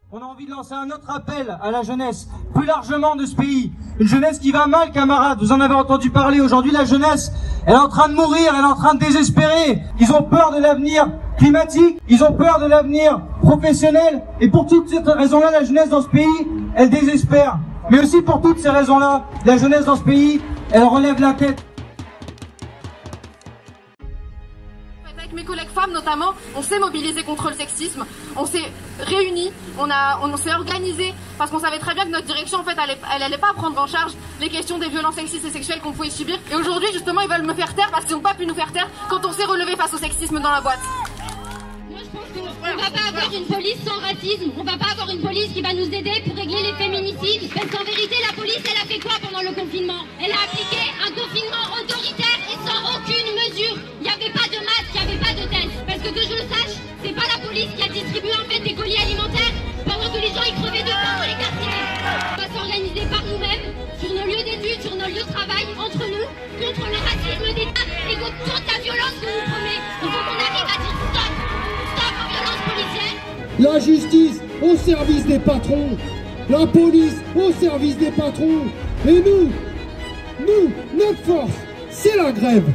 On a envie de lancer un autre appel à la jeunesse, plus largement de ce pays. Une jeunesse qui va mal, camarades. Vous en avez entendu parler. Aujourd'hui, la jeunesse, elle est en train de mourir, elle est en train de désespérer. Ils ont peur de l'avenir climatique, ils ont peur de l'avenir professionnel. Et pour toutes ces raisons-là, la jeunesse dans ce pays, elle désespère. Mais aussi pour toutes ces raisons-là, la jeunesse dans ce pays, elle relève la tête. Avec mes collègues femmes notamment, on s'est mobilisé contre le sexisme, on s'est réunis, on s'est organisé parce qu'on savait très bien que notre direction en fait elle allait pas prendre en charge les questions des violences sexistes et sexuelles qu'on pouvait subir. Et aujourd'hui justement ils veulent me faire taire parce qu'ils n'ont pas pu nous faire taire quand on s'est relevé face au sexisme dans la boîte. Moi je pense qu'on va pas avoir une police sans racisme, on va pas avoir une police qui va nous aider pour régler les féminicides. Parce qu'en vérité la police elle a fait quoi pendant le confinement? Elle a appliqué un confinement autoritaire et sans aucune mesure. Il n'y avait pas de masque, il n'y avait pas de test. Parce que je le sache, c'est pas la police qui a distribué en fait des colis alimentaires pendant que les gens y crevaient de faim dans les quartiers. On va s'organiser par nous-mêmes, sur nos lieux d'études, sur nos lieux de travail, entre nous, contre le racisme d'État et contre toute la violence que nous promet. Il faut qu'on arrive à dire stop, stop aux violences policières. La justice au service des patrons, la police au service des patrons. Et nous, notre force, c'est la grève.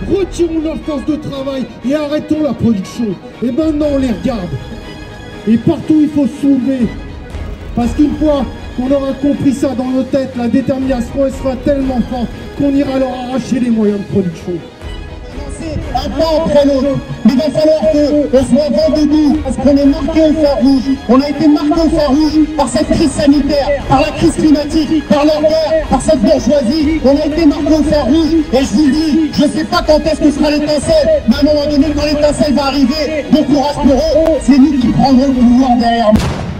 Retirons notre force de travail et arrêtons la production. Et maintenant on les regarde. Et partout il faut se soulever. Parce qu'une fois qu'on aura compris ça dans nos têtes, la détermination elle sera tellement forte qu'on ira leur arracher les moyens de production. Un pas après l'autre, il va falloir qu'on soit vent debout, parce qu'on est marqué au fer rouge. On a été marqué au fer rouge par cette crise sanitaire, par la crise climatique, par leur guerre, par cette bourgeoisie. On a été marqué au fer rouge, et je vous le dis, je ne sais pas quand est-ce que sera l'étincelle, mais à un moment donné, quand l'étincelle va arriver, bon courage pour eux, c'est nous qui prendrons le pouvoir derrière nous.